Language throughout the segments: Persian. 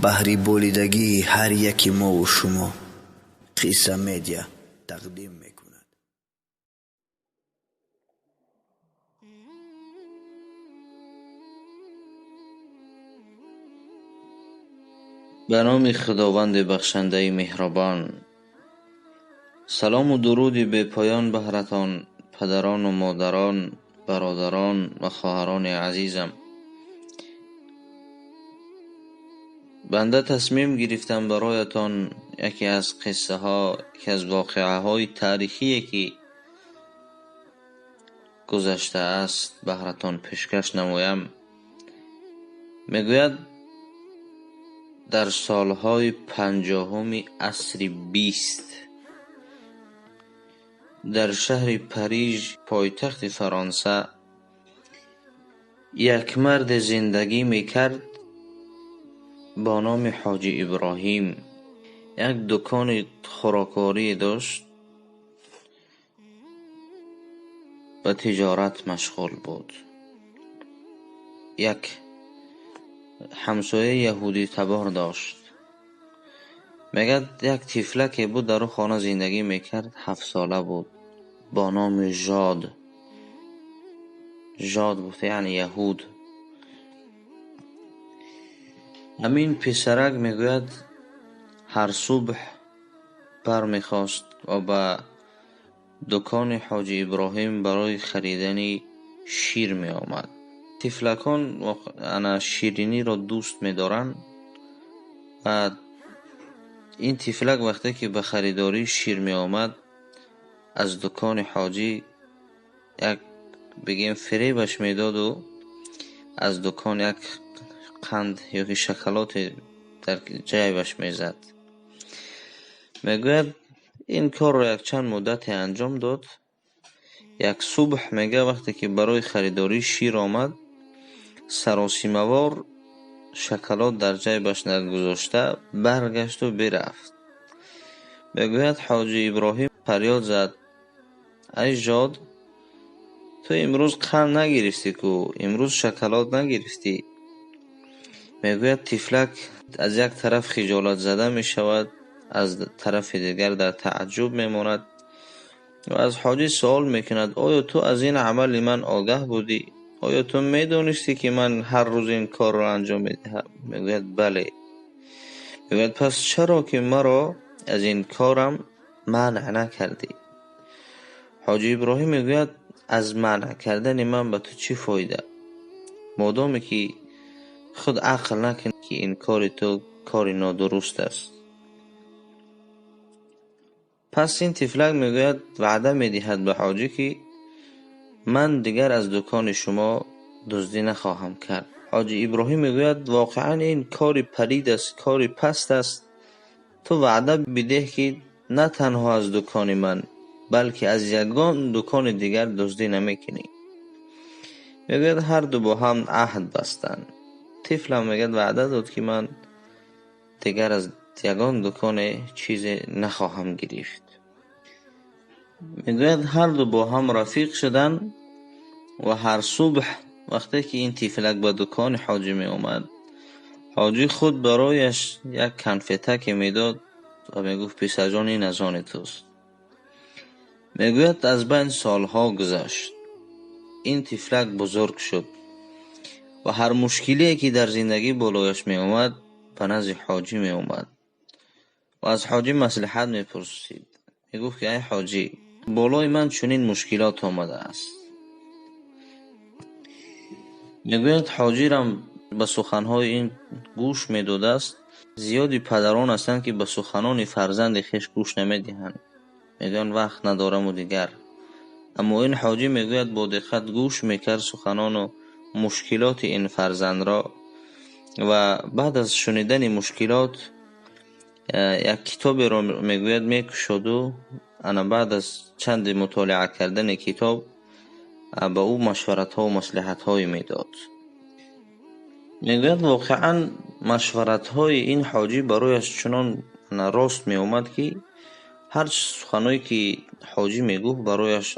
بهر بولیدگی هر یکی ما و شما قصه میدیا تقدیم میکند. به نام خداوند بخشنده مهربان. سلام و درودی به پایان بهرتان پدران و مادران، برادران و خواهران عزیزم. بنده تصمیم گرفتم برایتان یکی از قصه ها، یکی از واقعه های تاریخی که گذشته است بهرتان پیشکش نمایم. میگوید در سالهای 50 عصر 20 در شهر پاریژ پایتخت فرانسه یک مرد زندگی میکرد با نام حاجی ابراهیم. یک دکان خوراکواری داشت، به تجارت مشغول بود. یک همسایه یهودی تبار داشت. میگه یک طفلک بود در او خانه زندگی میکرد، 7 ساله بود، با نام ژاد. ژاد بود یعنی یهود. همین پسرک میگوید هر صبح برمیخواست و به دکان حاجی ابراهیم برای خریدن شیر می آمد. طفلکان انا شیرینی را دوست می دارن و این طفلک وقتی که به خریداری شیر می آمد از دکان حاجی یک بگیم فریبش می داد و از دکان یک قند یا شکلات در جیبش می زد. میگوید این کار را یک چند مدت انجام داد. یک صبح میگه وقتی که برای خریداری شیر آمد، سراسیمه‌وار شکلات در جیبش نگذاشته برگشت و برفت. میگوید حاجی ابراهیم فریاد زد ای ژاد، تو امروز قند نگرفتی کو؟ امروز شکلات نگرفتی؟ میگوید طفلک از یک طرف خجالت زده می شود، از طرف دیگر در تعجب میماند و از حاجی سوال میکند آیا تو از این عمل من آگاه بودی؟ آیا تو میدونستی که من هر روز این کار را انجام میدهم؟ میگوید بله. میگوید پس چرا که مرا از این کارم منع نکردی؟ حاجی ابراهیم میگوید از منع کردن من به تو چی فایده؟ مادامی که خود عقل نکنی که این کار تو کار نادرست است. پس این طفلک میگوید وعده میدهد به حاجی که من دیگر از دکان شما دزدی نخواهم کرد. حاجی ابراهیم میگوید واقعا این کار پلید است، کار پست است. تو وعده بده که نه تنها از دکان من بلکه از یگان دکان دیگر دزدی نمیکنی. میگوید هر دو با هم عهد بستند. طفل هم میگوید وعده داد که من دیگر از یگان دکان چیز نخواهم گرفت. میگوید هر دو با هم رفیق شدن و هر صبح وقتی که این طفلک به دکان حاجی می اومد، حاجی خود برایش یک کنفتک میداد و میگفت پسر جان این از آن توست. میگوید از بین سالها گذشت، این طفلک بزرگ شد و هر مشکلی که در زندگی بالایش می اومد به نزد حاجی می اومد و از حاجی مصلحت می پرسید. میگفت که ای حاجی، بالای من چنین مشکلات آمده است. میگوید حاجی رم به سخنهای این گوش میداده است. زیادی پدران هستند که به سخنان فرزند خویش گوش نمیدهند، میگن وقت ندارم و دیگر. اما این حاجی میگوید با دقت گوش میکرد سخنان و مشکلات این فرزند را و بعد از شنیدن مشکلات یک کتابی را میگوید میکشد و انا بعد از چند مطالعه کردن کتاب به او مشورت ها و مصلحت های میداد. میگوید واقعا مشورت های این حاجی برایش چنان راست می اومد که هر سخنایی که حاجی میگفت برایش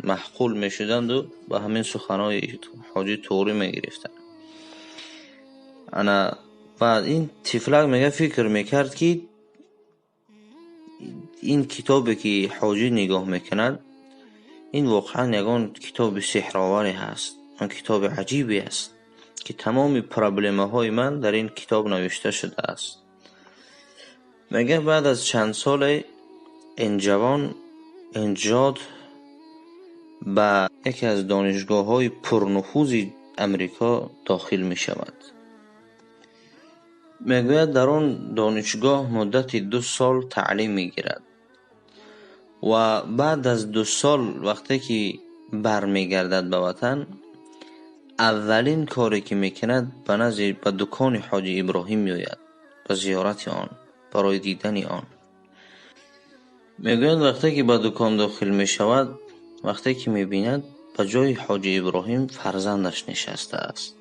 محقول میشدند و به همین سخنای حاجی توری میگرفتند. و این تفلک میگه فکر میکرد که این کتابی که حاجی نگاه میکند این واقعا یگان کتاب سحرآوری هست، آن کتاب عجیبی است که تمام پرابلم های من در این کتاب نوشته شده است. میگه بعد از چند سال این جوان جاد به یکی از دانشگاه های پرنفوذ امریکا داخل می شود. میگوید در آن دانشگاه مدت 2 سال تعلیم می گیرد و بعد از 2 سال وقتی که برمیگردد به وطن، اولین کاری که میکند به دکان حاجی ابراهیم میآید به زیارت آن، برای دیدن آن. میگوید وقتی که به دکان داخل می شود، وقتی که میبیند به جای حاجی ابراهیم فرزندش نشسته است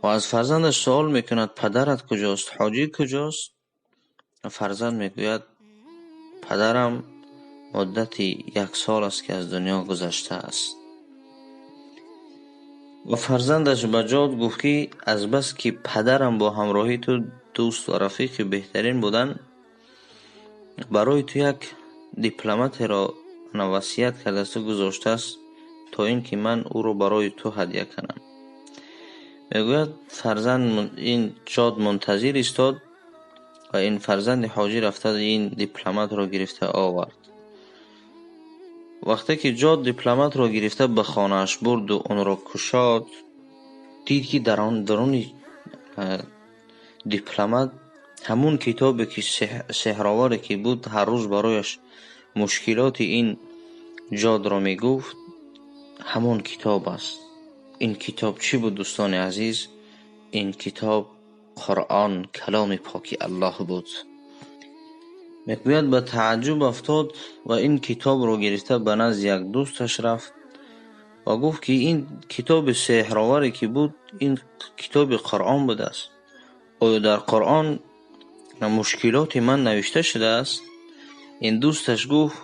و از فرزندش سوال میکند پدرت کجاست؟ حاجی کجاست؟ فرزند میگوید پدرم مدتی 1 سال است که از دنیا گذشته است. و فرزندش به جاد گفت که از بس که پدرم با همراهی تو دوست و رفیق بهترین بودن، برای تو یک دیپلمات را وصیت کرده است و گذاشته است تا این که من او رو برای تو هدیه کنم. میگوید فرزند این جاد منتظر ایستاد و این فرزند حاجی رفته این دیپلمات را گرفته آورد. وقتی که جاد دیپلمات را گرفته به خانه‌اش برد و اون را کشاد، دید که در آن دیپلمات همون کتابی که سحرآوری که بود هر روز برایش مشکلات این جاد را میگفت همون کتاب است. این کتاب چی بود دوستان عزیز؟ این کتاب قرآن، کلام پاک الله بود. میگوید به تعجب افتاد و این کتاب رو گرفته به نزد یک دوستش رفت و گفت که این کتاب سحرآوری که بود این کتاب قرآن بود است. آیا در قرآن مشکلات من نوشته شده است؟ این دوستش گفت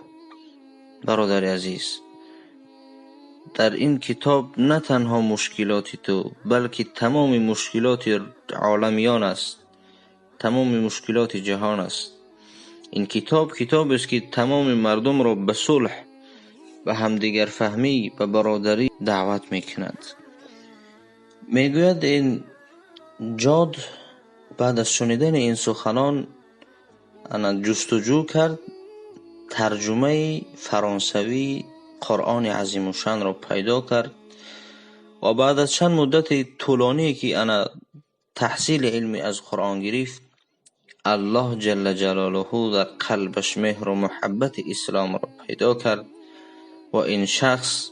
برادر عزیز، در این کتاب نه تنها مشکلات تو بلکه تمام مشکلات عالمیان است، تمام مشکلات جهان است. این کتاب است که تمام مردم را به صلح و همدیگر فهمی و برادری دعوت میکند. میگوید این جاد بعد از شنیدن این سخنان جستجو کرد، ترجمه فرانسوی قرآن عظیم الشان را پیدا کرد و بعد از چند مدت طولانی که تحصیل علمی از قرآن گرفت، الله جل جلاله در قلبش مهر و محبت اسلام را پیدا کرد و این شخص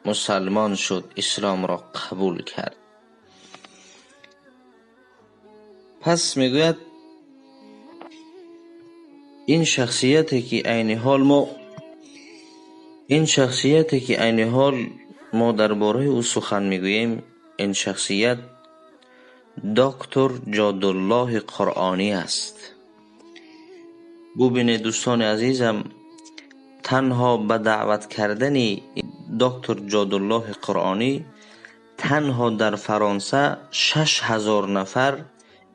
مسلمان شد، اسلام را قبول کرد. پس میگوید این شخصیتی که عین حال ما درباره او سخن میگوییم، این شخصیت دکتر جادالله قرآنی است. ببینید دوستان عزیزم، تنها به دعوت کردن دکتر جادالله قرآنی تنها در فرانسه 6000 نفر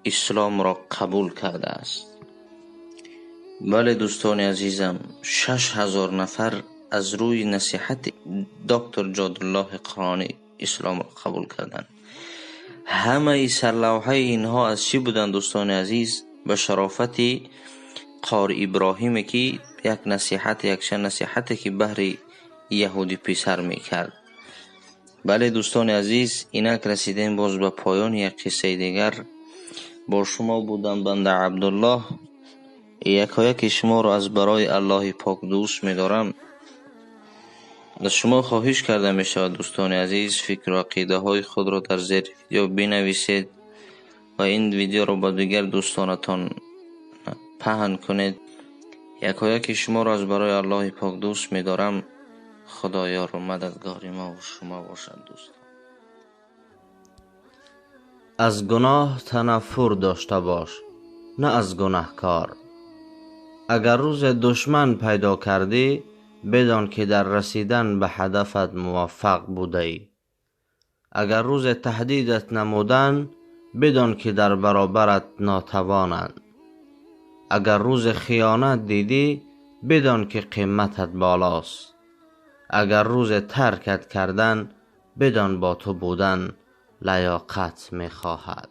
اسلام را قبول کرده است. بله دوستان عزیزم، 6000 نفر از روی نصیحت دکتر جادالله قرآنی اسلام را قبول کردند. همه سرلوحه اینها از چی بودند دوستان عزیز؟ به شرافت قاری ابراهیم که یک نصیحتی که بهر یهودی پسر میکرد. بله دوستان عزیز، اینک رسیدیم باز به پایان یک قصه دیگر. با شما بودم بنده عبدالله. یکایک شما را از برای الله پاک دوست می‌دارم. از شما خواهش کرده می شود دوستان عزیز فکر و عقیده های خود را در زیر ویدیو بنویسید و این ویدیو را با دیگر دوستانتان پهن کنید. یکایک شما را از برای الله پاک دوست می‌دارم. خدایار و مددگار ما و شما باشد دوستان. از گناه تنفر داشته باش، نه از گناهکار. اگر روز دشمن پیدا کردی، بدان که در رسیدن به هدفت موفق بودی. اگر روز تهدیدت نمودند بدان که در برابرت ناتوانند. اگر روز خیانت دیدی بدان که قیمتت بالاست. اگر روز ترکت کردن بدان با تو بودن لیاقت می‌خواهد.